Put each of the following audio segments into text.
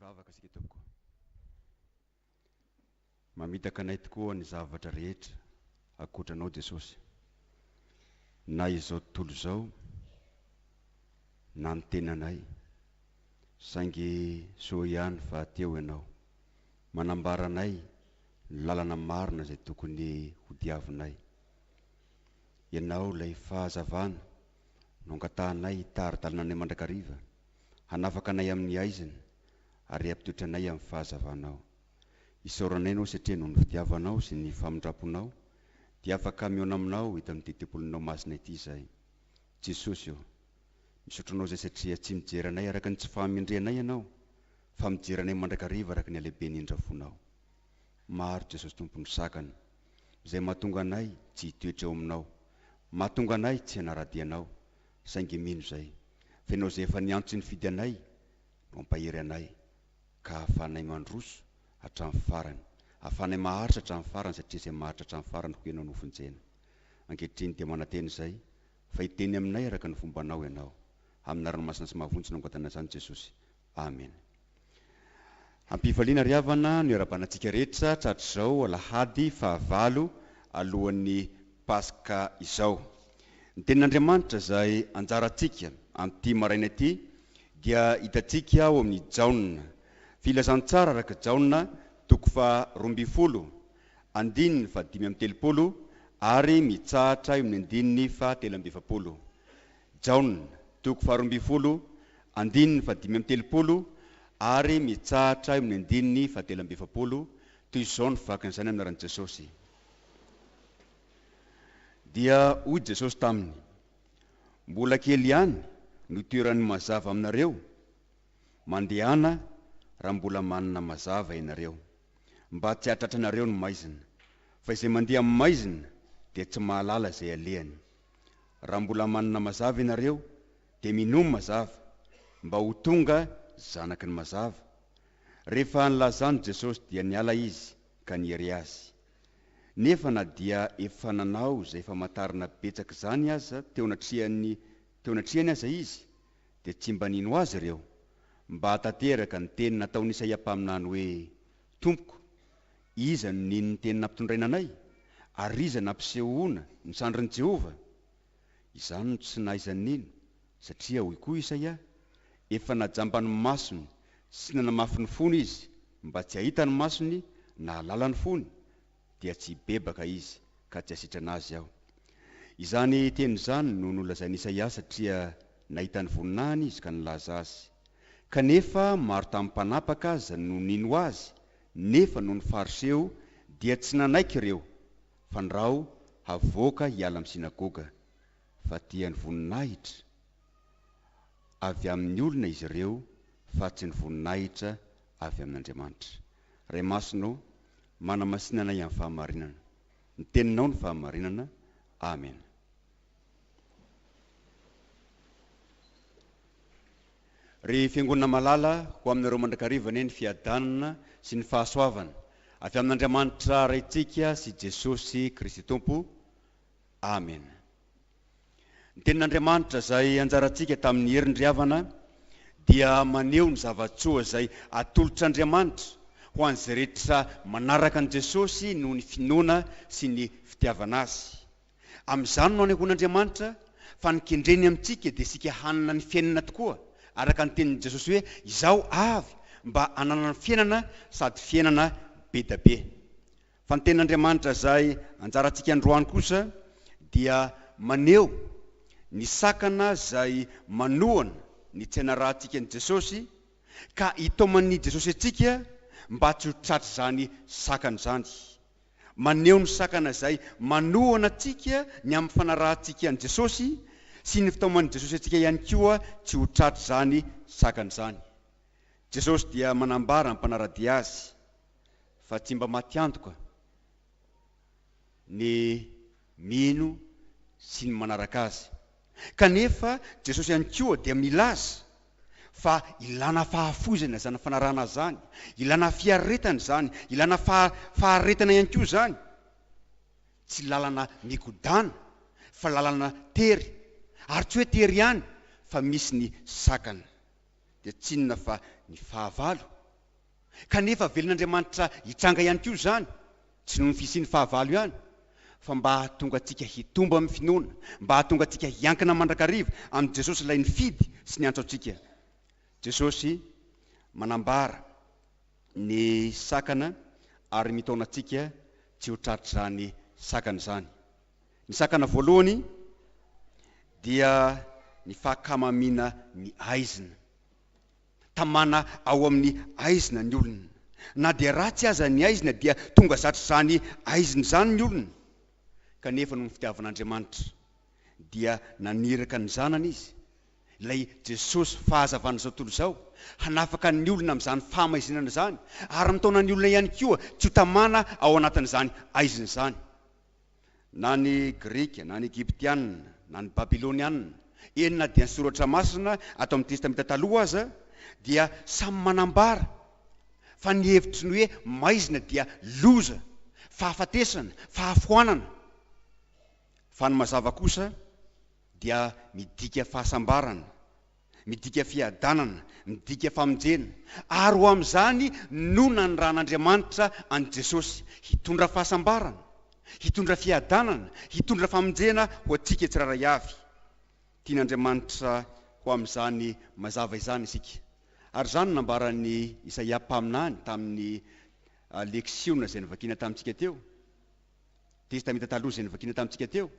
Mivavaka sika tompoko. Mamitaka anay tokoa ny zavatra rehetra akotranao Jesosy. Na izao tontolo izao, na ny tenanay, saingy soa ihany fa teo ianao. Manambara anay ny lalana marina izay tokony hodiavinay. Ianao ilay fahazavana no angatahanay tari-dalananay mandrakariva, hanafaka anay amin'ny aiziny, ary ampitoetra anay amin'ny fahazavanao. Isaoranay anao satria noho ny fitiavanao sy ny famindraponao, dia afaka mihaona aminao hita amin'ny tetepolonao masina ity izay. Jesosy io, misaotranao izay satria tsy mijery anay araka ny tsy fahamendrenay ianao, fa mijery anay mandrakariva araka ny halehibeny indrafonao. Maro Jesosy tompony sakana, izay mahatonga anay tsy hitoetra eo aminao, mahatonga anay tsy hanaradianao, saingy mino izay. Fa ianao izay efa niantso ny fidy anay, no ampahery anay, ka ahafahanay mandroso hatramin'ny farany, ahafahanay maharitra hatramin'ny farany, satria izay maharitra hatramin'ny farany ho ianao nofonjena. Ankehitriny dia mananteny izay, fa hiteny aminay araka ny fombanao ianao. Amin'ny ranomasina sy mahavonjy no angatana izany Jesosy. Amen. Ampifaliana ry havana ny ara-banantsika rehetra tratr'izao alahady 9 alohan'ny Paska izao. Ny tenin'Andriamanitra izay anjarantsika amin'ity maraina ity dia hitantsika ao amin'ny Jaona. Filazantsara araka Jaona 2:12, 5:30 ary mitsahatra eo amin'ny 7:70. Jaona 2:12, 5:30 ary mitsahatra eo amin'ny 7:70. Toy izao ny vakan'izany amin'ny anaran'i Jesosy. Dia hoy Jesosy taminy: mbola kely ihany no toeran'ny mazava aminareo, mandehana raha mbola manana mazava ianareo, mba tsy hatratranareo ny maizina. Fa izay mandeha amin'ny maizina dia tsy mahalala izay alehany. Raha mbola manana mazava ianareo, dia minomy mazava, mba ho tonga zanaky ny mazava. Rehefa nilazany Jesosy dia niala izy ka niery azy. Nefa na dia efa nanao izay famantarana betsaka izany aza teo anatrehany aza izy, dia tsy mba nino azy ireo, mba hatateraka ny teny nataony Isaia mpaminany hoe: Tompoko, iza no nino ny teny nampitondraina anay, ary iza nampisehoana ny sandrin'i Jehova? Izany no tsy nahaizany nino, satria hoy koa Isaia: efa najamba ny masony sy nanamafy ny fony izy, mba tsy hahita ny masony na halala ny fony, dia tsy hibebaka izy ka tsy hasitrana azy aho. Izany teny izany no nolazainy Isaia, satria nahita ny voninahiny izy ka nilaza azy. Kanefa maro tamin'ny mpanapaka aza no nino azy, nefa noho ny fariseo dia tsy nanaiky ireo, fa nirao havoaka hiala amin'ny sinagoga, fa tiany voninahitra avy amin'ny olona izy ireo, fa tsy ny voninahitra avy amin'Andriamanitra. Ray masonao, manamasinana amin'ny fahamarinana, ny teninao ny fahamarinana. Amen. Ry fiangonana malala ho aminareo mandrakariva ny fiadanana sy ny fahasoavana avy amin'Andriamanitra raitsika sy Jesosy Kristy Tompo. Amen. Ny tenin'Andriamanitra izay anjarantsika tamin'ny herin-driavana dia maneho ny zavatsoa izay atolotr'Andriamanitra ho an'izay rehetra manaraka an' Jesosy noho ny finoana sy ny fitiavana azy. Amin'izany no anehoan'Andriamanitra fa nikendreny amintsika dia sika hanana ny fiainana tokoa, araka ny tenin'i Jesosy hoe: izaho avy mba hanana ny fiainana sady fiainana be da be. Fa ny tenin'Andriamanitra izay anjarantsika androany kosa dia maneho ny sakana izay manohana ny tsaina rahantsika ny Jesosy, ka hitoman'ny Jesosy antsika mba tsy ho tratra izany sakana izany. Maneho ny sakana izay manohana antsika ny amin'ny fanarahantsika ny Jesosy, sy ny fitaoman'ny Jesosy antsika ihany koa tsy ho tratra izany sakana izany. Jesosy dia manambara ny mpanaradia azy fa tsy mba matiantoka ny mino sy ny manaraka azy. Kanefa Jesosy ihany koa dia milaza fa ilana fahafozana izany fanarahana zany, ilana fiaretana zany, ilana faharetana ihany koa zany. Tsy lalana mikodana, fa lalana tery, ary tsy hoe tery ihany, fa misy ny sakana. Dia tsinona fa ny fahavalo kanefa velon'Andriamanitra hitranga ihany koa zany, tsy noho ny fisiany fahavalo ihany, fa mba hahatonga antsika hitomba amin'ny finoana, mba hahatonga antsika hiankina mandrakariva amin'ny Jesosy ilay nifidy sy niantso antsika. Jesosy manambara ny sakana ary mitaona antsika tsy ho tratra zany sakana zany. Ny sakana voalohany dia ny fahakamamina ny aizina, tamana ao amin'ny aizina ny olona, na dia ratsy aza ny aizina dia tonga zatra zany aizina zany ny olona, kanefa noho ny fitiavan'Andriamanitra dia naniraka ny zanany izy, ilay Jesosy fahazavana zao tontolo zao, hanafaka ny olona amin'izany famaizinana zany, ary mitaona ny olona ihany koa tsy ho tamana ao anatin'izany aizina zany. Na ny Grika, na ny Egyptianina, na ny Babilonianina, enina dia ny soratra masina ato amin'ny testamenta taloha aza dia samy manambara fa ny hevitry ny hoe maizina dia loza, fahafatesana, fahafoanana. Fa ny mazava kosa dia midika fahasambarana, midika fiadanana, midika famonjena, ary ho amin'izany no nanirahan'Andriamanitra an' Jesosy hitondra fahasambarana, hitondra fiadanana, hitondra famonjena ho antsika tsiraray avy. Tian'Andriamanitra ho amin'izany mazava izany isika. Ary zany nambaran'ny Isaia mpaminany tamin'ny leksiona izay nivakina tamintsika teo, testamenta taloha izay nivakina tamintsika teo,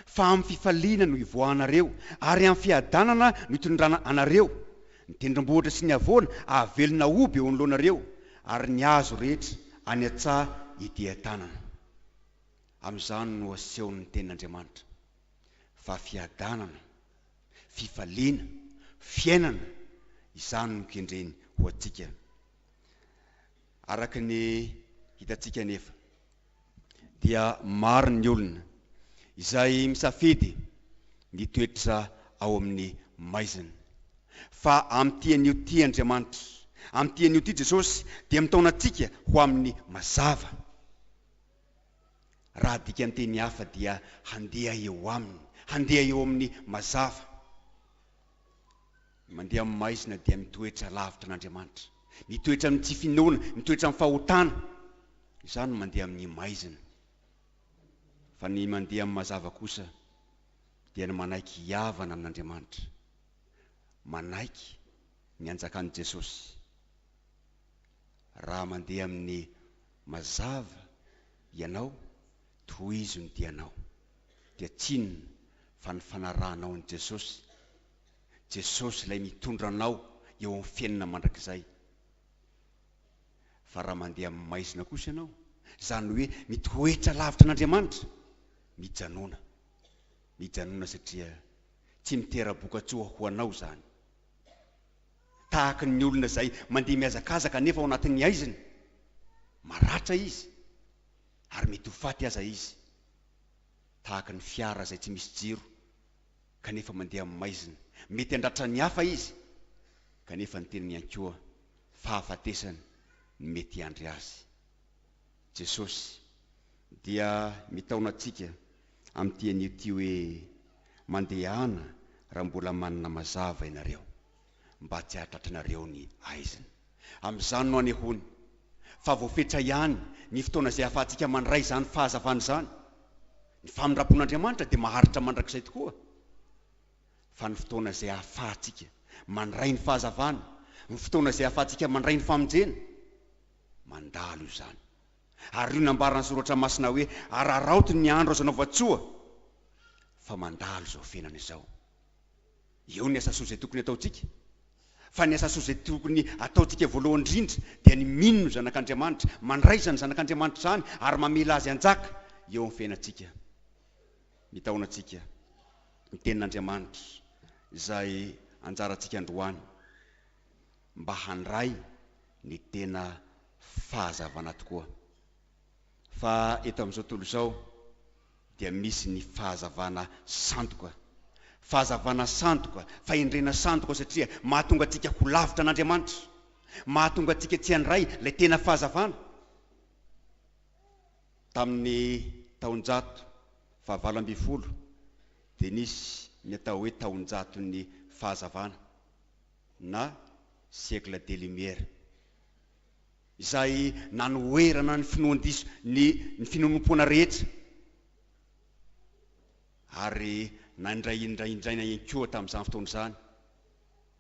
fa amin'ny fifaliana no ivoahanareo, ary amin'ny fiadanana no hitondrana anareo. Ny tendrombohitra sy ny havoana ahavelona oby eo anoloanareo, ary ny hazo rehetra any an-tsaha ety an-tanana. Amin'izany no asehon'ny tenin'Andriamanitra fa fiadanana, fifaliana, fiainana, izany no kendreny ho antsika. Araka ny hitantsika nefa dia maro ny olona izay misafidy ny toetra ao amin'ny maizina, fa amin'ity an'io ty Andriamanitra, amin'ity an'io ty Jesosy dia mitaona antsika ho amin'ny mazava. Raha dika ny teny hafa dia handeha eo aminy, handeha eo amin'ny mazava. Mandeha amin'ny maizina dia mitoetra lavitra n'Andriamanitra, mitoetra amin'ny tsy finoana, mitoetra amin'ny fahotana. Izany no mandeha amin'ny maizina. Fa ny mandeha amin'ny mazava kosa dia ny manaiky hiavana amin'Andriamanitra, manaiky ny anjakan'i Jesosy. Raha mandeha amin'ny mazava ianao, toy izy no dianao, dia tsinona fa ny fanarahanao ny Jesosy. Jesosy ilay mitondra anao eo amin'ny fiainana mandrakizay. Fa raha mandeha amin'ny maizina kosa ianao, zany hoe mitoetra lavitra n'Andriamanitra, mijanona, mijanona satria tsy mitera-bokatsoa ho anao zany. Tahaka ny olona izay mandeha miazakazaka nefa ao anatin'ny aizina, maratra izy ary mety ho faty aza izy. Tahaka ny fiara izay tsy misy jiro kanefa mandeha amin'ny maizina, mety handratra ny hafa izy, kanefa ny teniny ihany koa fahafatesana mety handry azy. Jesosy dia mitaona antsika amin'ity an'io ty hoe mandehana raha mbola manana mazava ianareo, mba tsy hahatratranareo ny aizina. Amin'izany no anehony fa voafetra ihany ny fotoana izay ahafahantsika mandray zany fahazavana zany. Ny famindrapon'Andriamanitra dia maharitra mandrakizay tokoa, fa ny fotoana izay ahafahantsika mandray ny fahazavana, ny fotoana izay ahafahantsika mandray ny famonjena, mandalo io zany. Ary io nambarana soratra masina hoe araraoty ny andro azo anaovatsoa, fa mandalo zao fiainana izao. Eo ny asa soa izay tokony ataontsika, fa ny asa soa izay tokony ataontsika voalohany indrindra dia ny mino zanak'Andriamanitra, mandray zany zanak'Andriamanitra zany ary mamela azy anjaka eo amin'ny fiainantsika. Mitaona antsika ny tenin'Andriamanitra izay anjarantsika androany mba handray ny tena fahazavana tokoa. Fa eto amin'izao tontolo izao dia misy ny fahazavana sandoka, fahazavana sandoka, fahendrena sandoka satria mahatonga antsika ho lavitra n'Andriamanitra, mahatonga antsika tsy handray ilay tena fahazavana. Tamin'ny taonjato faha 20 dia nisy ny atao hoe taonjaton'ny fahazavana na siècle des lumières. izay nanoerana ny finoan-diso ny finonom-poana rehetra ary nandraindraindraina ihany tamin'izany fotoana izany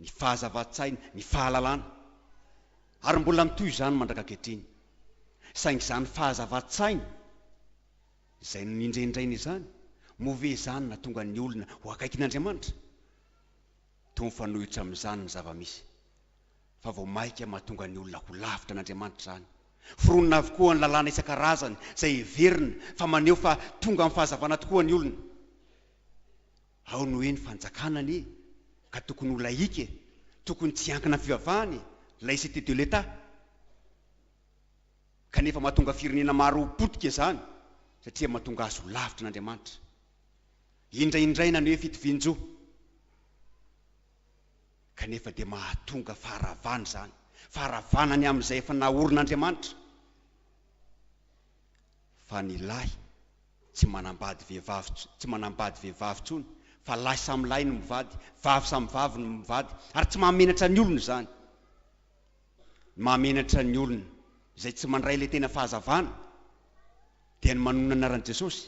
ny fahazava-tsaina ny fahalalana ary mbola mitoy izany mandrak'ankehitriny saingy izany fahazava-tsaina izay nindrendraina izany move izany na tonga ny olona ho akaikin'Andriamanitra toa mifanohitra amin'izany ny zava-misy fa vao maika mahatonga ny olona ho lavitra n'Andriamanitra zany foronina avokoa ny lalàna isan-karazany izay heverina fa maneho fa tonga amin'ny fahazavana tokoa ny olona ao no hoe ny fanjakana anie ka tokony ho laika tokony tsy ankina fivavahany laïcité de l'État kanefa mahatonga firenena maro potika izany satria mahatonga azy ho lavitra n'Andriamanitra indraindraina ny hoe fitovian-jo kanefa dia mahatonga faharavana zany faharavanany amin'izay efa naorin'Andriamanitra fa ny lahy tsy manambady vehivavy tsony fa lahy samy lahy no mivady vavy samy vavy no mivady ary tsy mahamenatra ny olona zany mahamenatra ny olona izay tsy mandray le tena fahazavana dia ny manona anaran'i Jesosy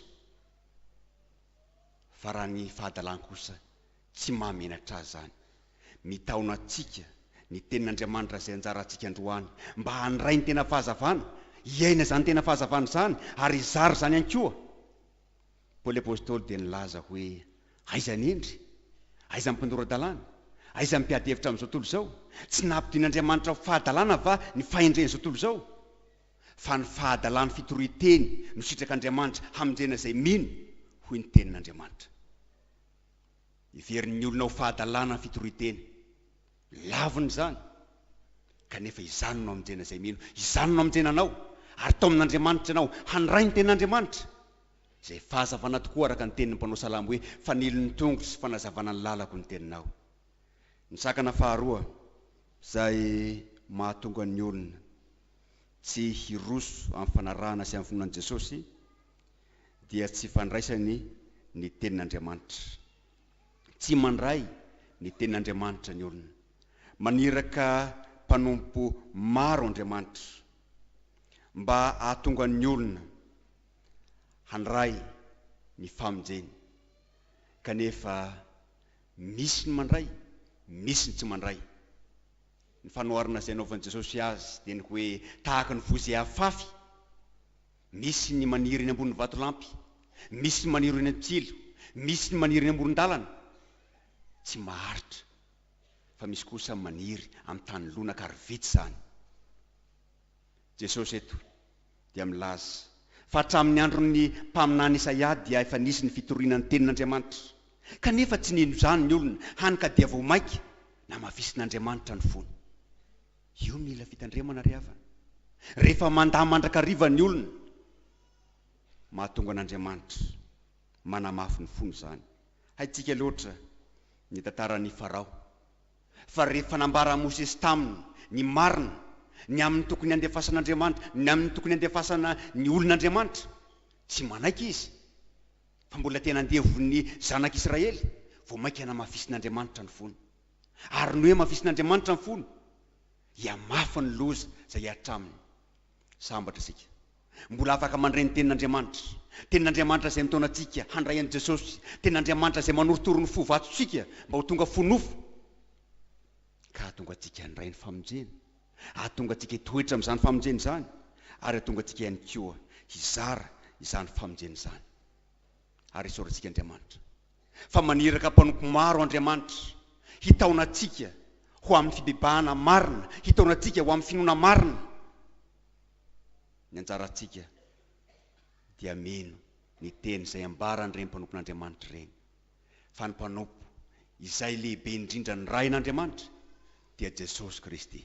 fa raha ny fahadalàna kosa tsy mahamenatra azy zany mitaona antsika ny tenin'Andriamanitra izay anjara antsika androany mba handray ny tena fahazavana iaina zany tena fahazavana zany ary izary zany ihany koa Paoly apôstôly dia nilaza hoe aiza ny endry aiza ny mpandora-dalàna aiza ny mpiady hevitra amin'izao tontolo izao tsy nampidian'Andriamanitra ho fahadalàna va ny fahendren'izao tontolo izao fa ny fahadalàna fitorohiteny no sitrak'Andriamanitra hamonjena izay mino hoy ny tenin'Andriamanitra iverin'ny olona ho fahadalàna ny fitorohiteny laviny zany kanefa izany no hamonjena izay mino izany no hamonjena anao ary tao amin'Andriamanitra ianao handray ny tenin'Andriamanitra izay fahazavana tokoa araka ny tenin'ny mpanao salamo hoe fanilon'ny tongotra sy fanazavana ny lalako ny teninao ny sakana faharoa izay mahatonga ny olona tsy hiroso amin'ny fanarahana sy amin'ny finoan'i Jesosy dia tsy fandraisany ny tenin'Andriamanitra tsy mandray ny tenin'Andriamanitra ny olona maniraka mpanompo maro Andriamanitra mba ahatonga ny olona handray ny famonjeny kanefa misy ny mandray misy ny tsy mandray ny fanoharana izay naovan'i Jesosy azy dia ny hoe tahaka ny vozy afafy misy ny maniry eny ambonin'ny vatolampy misy ny maniry eny an-tsilo misy ny maniry eny amoron-dalana tsy maharitra fa misy kosa maniry amin'ny tany lonaka ary vitsy zany Jesosy eto dia milaza fa hatramin'ny andron'ny mpaminany Isaia dia efa nisy ny fitoriana ny tenin'Andriamanitra kanefa tsy nino izany ny olona hany ka dia vao maika na mahavisin'Andriamanitra ny fony io mila fitandremana ry havana rehefa mandà mandrakariva ny olona mahatonga an'Andriamanitra manamafy ny fony zany haitsika loatra ny tantaran'ny Farao fa rehefa nambara Mosesy taminy ny marina ny amin'ny tokony andefasan'Andriamanitra ny amin'ny tokony andefasana ny olon'Andriamanitra tsy manaiky izy fa mbola tena andevon'ny zanak'Israely vao maika namafisin'Andriamanitra ny fony ary ny hoe mafisin'Andriamanitra ny fony ia mafy ny loza izay hatraminy sambatra isika mbola afaka mandray ny tenin'Andriamanitra izay mitona antsika handray an'i Jesosy tenin'Andriamanitra izay manorotoro ny fo vatsosika mba ho tonga fonofo ka hahatonga antsika handray ny famonjena hahatonga antsika hitoetra amin'izany famonjena izany ary hahatonga antsika ihany koa hizara izany famonjena izany ary isaorantsika Andriamanitra fa maniraka mpanompo maro Andriamanitra hitaona antsika ho amin'ny fibebahana marina hitaona antsika ho amin'ny finoana marina ny anjarantsika dia mino ny teny izay ambaran'ireny mpanompon'Andriamanitra ireny fa ny mpanompo izay lehibe indrindra ny rain'Andriamanitra dia Jesosy Kristy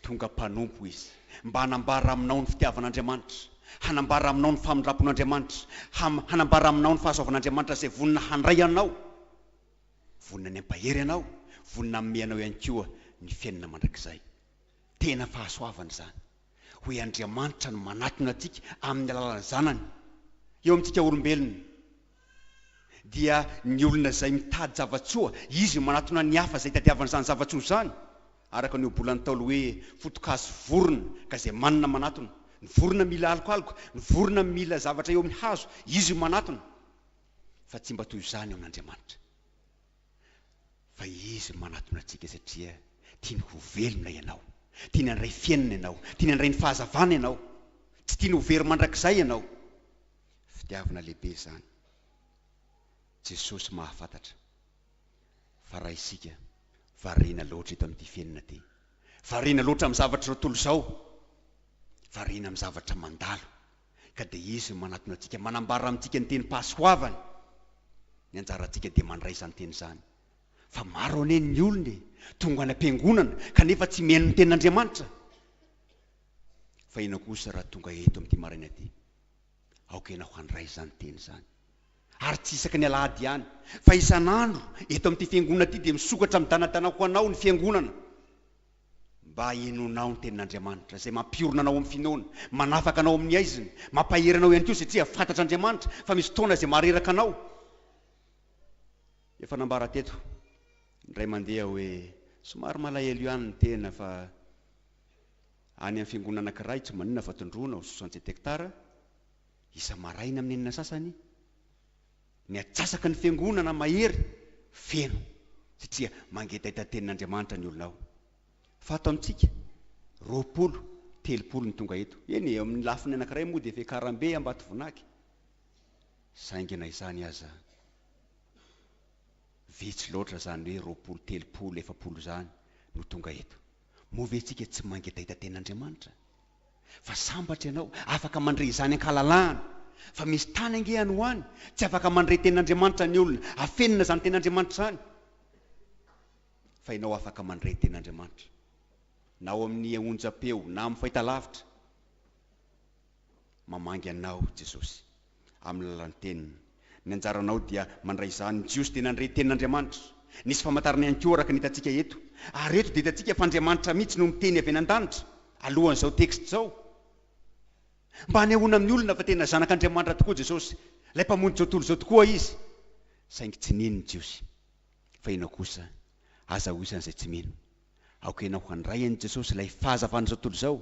tonga mpanompo izy mba hanambara aminao ny fitiavan'Andriamanitra hanambara aminao ny famindrapon'Andriamanitra hanambara aminao ny fahasoavan'Andriamanitra izay vonina handray anao vonina ny ampahery anao vonina mianao ihany koa ny fiainana mandrakizay tena fahasoavana izany hoe Andriamanitra no manatona antsika amin'ny alalan'ny zanany eo amintsika olombelona dia ny olona izay mitady zavatsoa izy manatona ny hafa izay tadiavana izany zavatsoa izany araka ny obolany taolo hoe foto-kazo vorona ka izay manana manatona. Ny vorona mila alokaloka, ny vorona mila zavatra eo amin'ny hazo, izy manatona. Fa tsy mba toy izany eo amin'Andriamanitra. Fa izy manatona antsika satria tiany ho velona ianao, tiany handray fiainana ianao, tiany handray ny fahazavana ianao, tsy tiany ho very mandrakizay ianao. Fitiavana lehibe izany. Jesosy mahafantatra. Fa raha isika variana loatra eto amin'ity fiainana ty, variana loatra amin'ny zavatra tontolo izao, variana amin'ny zavatra mandalo, ka dia izy manatona antsika, manambara amintsika ny teny pahasoavany. Ny anjarantsika dia mandray izany teny izany. Fa maro ane ny olona tonga any am-piangonana kanefa tsy mihaino ny tenin'Andriamanitra. Fa ina kosa raha tonga eto amin'ity maraina ty, aoka ianao handray izany teny izany. Ary tsy isaka ny alahady ihany, fa isan'andro eto amin'ity fiangonana ty dia misokatra midanadana ho anao ny fiangonana, mba hahenonao ny tenin'Andriamanitra izay mampiorona anao amin'ny finoana, manafaka anao amin'ny aiziny, mampahery anao ihany koa satria fantatra Andriamanitra fa misy fotoana izay mareraka anao. Efa nambara teto indray mandeha hoe somary malahelo ihany ny tena, fa any amin'ny fiangonana anankiray tsy maninona fa tondroana 67 hektara isa maraina amin'ny enina sasany, ny atsasaka ny fiangonana mahery feno satria mangetaita tenin'Andriamanitra ny olona ao. Fa ato amintsika 20-30 ny tonga eto. Eny eo amin'ny lafiny anankiray moa dia Fekarambe Ambato Vonaky. Saingina izany aza vitsy loatra zany hoe 20-30-40 zany no tonga eto. Moa ve tsika tsy mangetaita tenin'Andriamanitra? Fa sambatra ianao, afaka mandray izany ankalalahana. Fa misy tany angehany ho any, tsy afaka mandray tenin'Andriamanitra ny olona, afenina zany tenin'Andriamanitra zany. Fa ianao afaka mandray tenin'Andriamanitra, na ao amin'ny onjam-peo, na amin'ny fahitalavitra. Mamangy anao Jesosy amin'ny lalan'ny teniny. Ny anjaranao dia mandray izany jiosy dia nandray tenin'Andriamanitra. Nisy famantarana ihany koa araka ny hitantsika eto. Ary eto dia hitantsika fa Andriamanitra mihitsy no miteny avy an-danitra alohan'izao teksta izao. Mba hanehoana amin'ny olona fa tena zanak'Andriamanitra tokoa Jesosy, ilay mpamonjy izao tontolo izao tokoa izy. Saingy tsy nino ny jiosy, fa ianao kosa aza ho isan'izay tsy mino. Aoka ianao handray an'i Jesosy ilay fahazavana izao tontolo izao,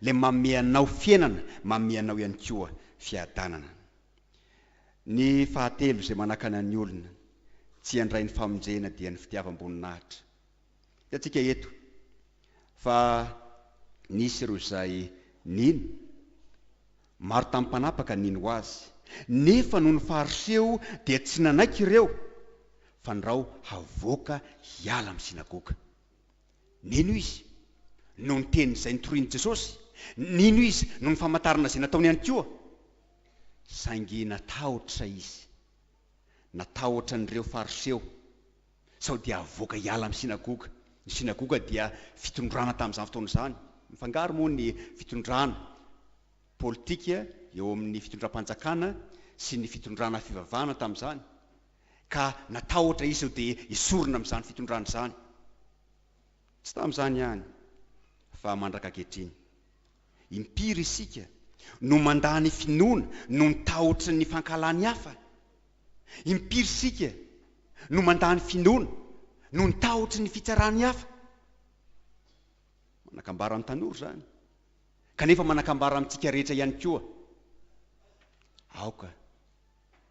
ilay manome anao fiainana, manome anao ihany koa fiadanana. Ny fahatelo izay manakana ny olona tsy handray ny famonjena dia ny fitiavam-boninahitra. Hitantsika eto fa nisy ireo izay nino, maro tamin'ny mpanapaka nino azy, nefa noho ny fahariseho dia tsy nanaiky ireo fa nyrao havoaka hiala amin'ny sinagoga. Nino izy? Noho ny teny izay nitorian'i Jesosy. Nino izy? Noho ny famantarana izay nataony ihany koa. Saingy natahotra izy, natahotra n'ireo fariseho sao dia avoaka hiala amin'ny sinagoga. Ny sinagoga dia fitondrana tamin'izany fotoana izany. Mifangaro moa ny fitondrana politika eo amin'ny fitondram-panjakana sy ny fitondrana fivavahana tamin'izany, ka natahotra izy dia isorona amin'izany fitondrana izany. Tsy tamin'izany ihany, fa mandraka ankehitriny impiry isika no mandany finoana no nitahotra ny fankalany hafa. Impiry isika no mandany finoana no nitahotra ny fitsarany hafa. Manakambara amin'ny tanora zany, kanefa manakambara amintsika rehetra ihany koa. Aoka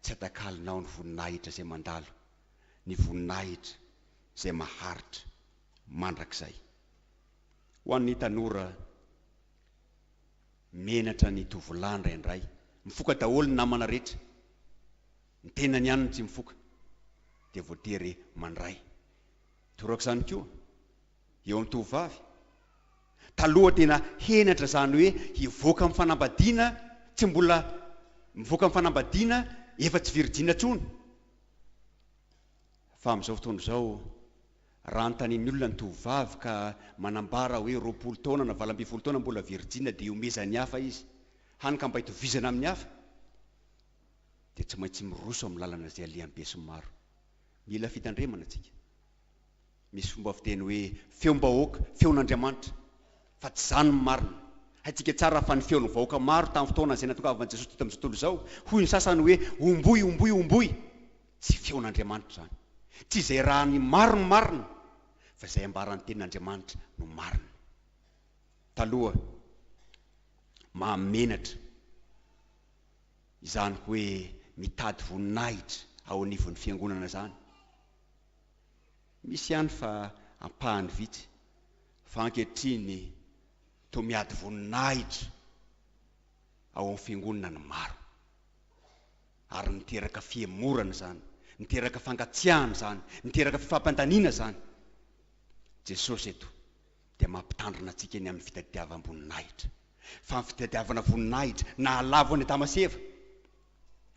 tsy atakalinao ny voninahitra izay mandalo, ny voninahitra izay maharitra mandrakizay. Ho an'ny tanora menatra ny tovolahy indraindray, mifoka daholo ny namana rehetra, ny tenany ihany no tsy mifoka, dia voatery mandray. Torako izany koa eo amin'ny tovovavy. Taloha tena henatra zany hoe hivoaka amin'ny fanambadiana, tsy mbola mivoaka amin'ny fanambadiana efa tsy virjina intsony. Fa amin'izao fotoana izao, raha nontanian'ny olona ny tovovavy ka manambara hoe 20 taona na 20 taona mbola virjina dia omezany hafa izy, hany ka mba hitovizana amin'ny hafa, dia tsy maintsy miroso amin'ny lalana izay alihan'ny be sy ny maro. Mila fitandremana antsika. Misy fomba fiteny hoe feom-bahoaka, feon'Andriamanitra, fa tsy zany ny marina. Haitsika tsara fa ny feon'ny vahoaka maro tamin'ny fotoana izay natongavany Jesosy teto amin'izao tontolo izao. Hoy ny sasany hoe omboy, omboy, omboy. Tsy feon'Andriamanitra zany. Tsy izay raha ny maro ny marina, fa izay ambaran'ny tenin'Andriamanitra no marina. Taloha mahamenatra izany hoe mitady voninahitra ao anivon'ny fiangonana zany. Misy ihany fa ampahany vitsy fa ankehitriny toa miady voninahitra ao amin'ny fiangonana ny maro, ary niteraka fiemorana zany, niteraka fangatsiahana zany, niteraka fifampandaniana zany. Jesosy eto dia mampitandrina antsika eny amin'ny fitadiavam-boninahitra. Fa ny fitadiavana voninahitra na alavo any Damaseva,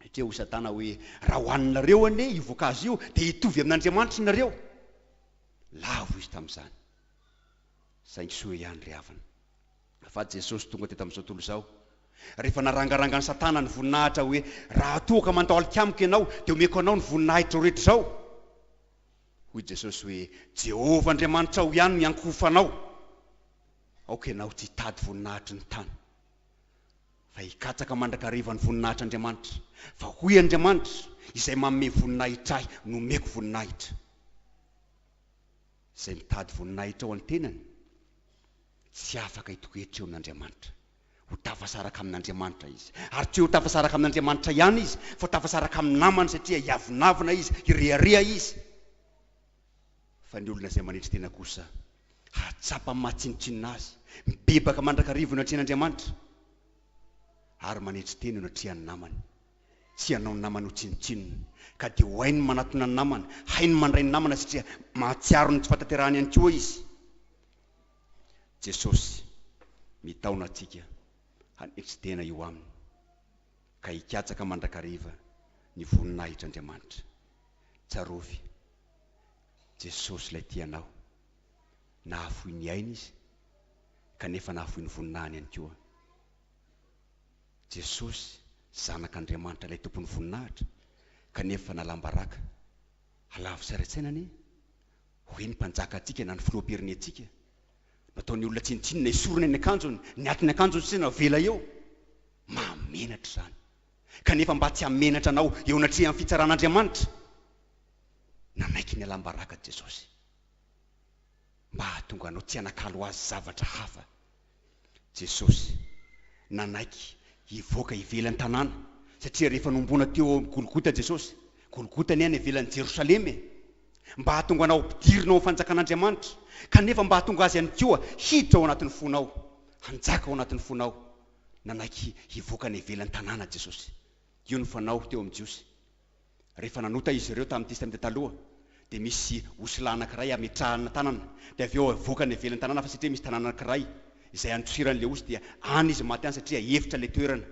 satria ho Satana hoe raha hoaninareo anie io voankazo io dia hitovy amin'Andriamanitra nareo. Lavo izy tamin'izany, saingy soa ihany ry havana. Fa Jesosy tonga teto amin'izao tontolo izao, rehefa narangarangany Satana ny voninahitra hoe raha toa ka mandao alikamiko ianao dia omeko anao ny voninahitra rehetra izao. Hoy Jesosy hoe Jehovah Andriamanitra ao ihany no iankofanao. Aoka ianao tsy hitady voninahitra ny tany, fa hikatsaka mandrakariva ny voninahitran'Andriamanitra. Fa hoy Andriamanitra izay manome voninahitra ahy no omeko voninahitra. Izay mitady voninahitra ao an-tenany tsy afaka hitoetra eo amin'Andriamanitra. Ho tafasaraka amin'Andriamanitra izy, ary tsy ho tafasaraka amin'Andriamanitra ihany izy, fa ho tafasaraka amin'ny namany satria hiavonavina izy, hirearea izy. Fa ny olona izay manetry tena kosa hatsapa mahatsinitsinina azy, mibebaka mandrakariva eo anatrehan'Andriamanitra, ary manetry tena eo anatrehan'ny namany. Tsy hanao ny namany ho tsinitsinina, ka dia ho hainy manatona ny namany, hainy mandray ny namana satria mahatsiaro ny tsy fataterahany ihany koa izy. Jesosy mitaona antsika hanetry tena eo aminy, ka hikatsaka mandrakariva ny voninahitr'Andriamanitra. Tsarovy, Jesosy ilay tianao, nahafoy ny aina izy kanefa nahafoy ny voninahiny ihany koa. Jesosy zanak'Andriamanitra ilay tompon'ny voninahitra, kanefa nalambaraka. Alavo saratsaina anie hoe ny mpanjaka antsika na ny filoham-pirenentsika nataony olona tsinitsinina esorina ny akanjony, ny atin'ny akanjony sina vela eo. Mahamenatra zany, kanefa mba tsy hamenatra anao eo anatrehan'ny fitsaran'Andriamanitra, nanaiky ny alambaraka Jesosy mba hahatonga anao tsy hanakalo azy zavatra hafa. Jesosy nanaiky hivoaka ivelan'ny tanàna, satria rehefa nombona teo Golgota Jesosy, Golgota niany ivelan'ny Jerosalema, mba hahatonga anao ampidirina ao fanjakan'Andriamanitra, kanefa mba hahatonga azy ihany koa hiditra ao anatin'ny fonao, hanjaka ao anatin'ny fonao. Nanaiky hivoaka ny ivelan'ny tanàna Jesosy. Io ny fanao teo amin'ny Jiosy. Rehefa nanota izy ireo tamin'ny testamenta taloha, dia misy osila anankiray ametrahana tanana, dia avy eo avoaka ny ivelan'ny tanàna, fa satria misy tanàna anankiray izay androsiran'ilay osy dia any izy maty any satria efitra ilay toerana.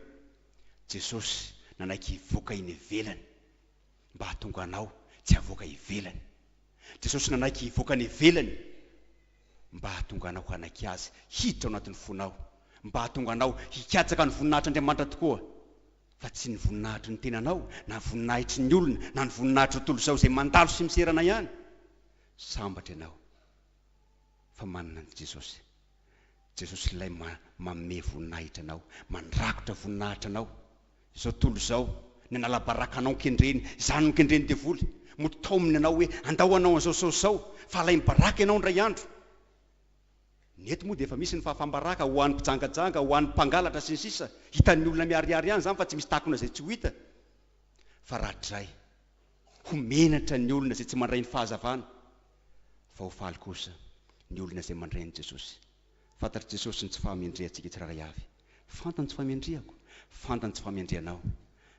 Jesosy nanaiky hivoaka iny ivelany mba hahatonga anao tsy havoaka ivelany. Jesosy nanaiky hivoaka ny ivelany mba hahatonga anao hanaiky azy hiditra ao anatin'ny fonao, mba hahatonga anao hikatsaka ny voninahitr'Andriamanitra tokoa, fa tsy ny voninahitry ny tenanao, na ny voninahitry ny olona, na ny voninahitry tontolo izao izay mandalo sy miserana ihany. Sambatra ianao fa manana ny Jesosy. Jesosy ilay manome voninahitra anao, mandrakotra voninahitra anao. Izao tontolo izao ny nalabaraka anao kendreny, izany no kendreny devoly, motaominy anao hoe andao anao an'izao, fa alay mibaraka ianao ndray andro. Neto moa dia efa misy ny fahafambaraka ho an'ny mpijangajanga, ho an'ny mpangalatra sy ny sisa, hitan'ny olona miariary ihany zany, fa tsy misy takona izay tsy ho hita. Fa rahatray ho menatra ny olona izay tsy mandray ny fahazavana, fa ho faly kosa ny olona izay mandray ny Jesosy. Fantatry Jesosy ny tsy fahamendrehantsika tsiraray avy. Fantany tsy fahamendrehako, fantany tsy fahamendrehanao,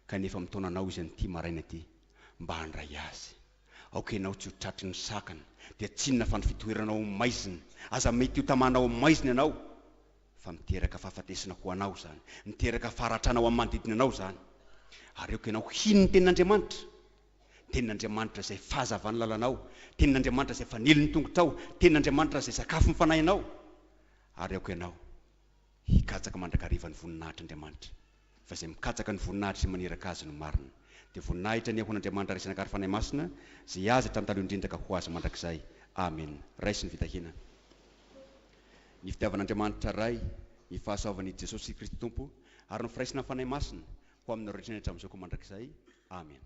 kanefa mitaona anao izy an'ity maraina ity mba handray azy. Aoka ianao tsy ho tratry ny sakana, dia tsinona fa ny fitoeranao maizina, aza mety ho tamanao maizina ianao, fa miteraka fahafatesana ho anao zany, miteraka faharatranao amin'ny manodidina anao zany. Ary aoka ianao hino ny tenin'Andriamanitra, tenin'Andriamanitra izay fahazavany lalanao, tenin'Andriamanitra izay faneliny tongotrao, tenin'Andriamanitra izay sakafo ny fanahinao. Ary aoka ianao hikatsaka mandrakariva ny voninahitr'Andriamanitra, fa izay mikatsaka ny voninahitra izay maneraka azy no marina. Dia voninahitra ny ahon'Andriamanitra raisina kary fanahy masina, izay azy hatramin'ny taloha indrindra ka ho azy mandrakizay. Amen. Raisiny fitahina. Ny fitiavan'Andriamanitra ray, ny fahasoavan'i Jesosy Kristy Tompo, ary ny firaisina fanahy masina ho amin'ny rehetra rehetra amin'izao koa mandrakizay. Amen.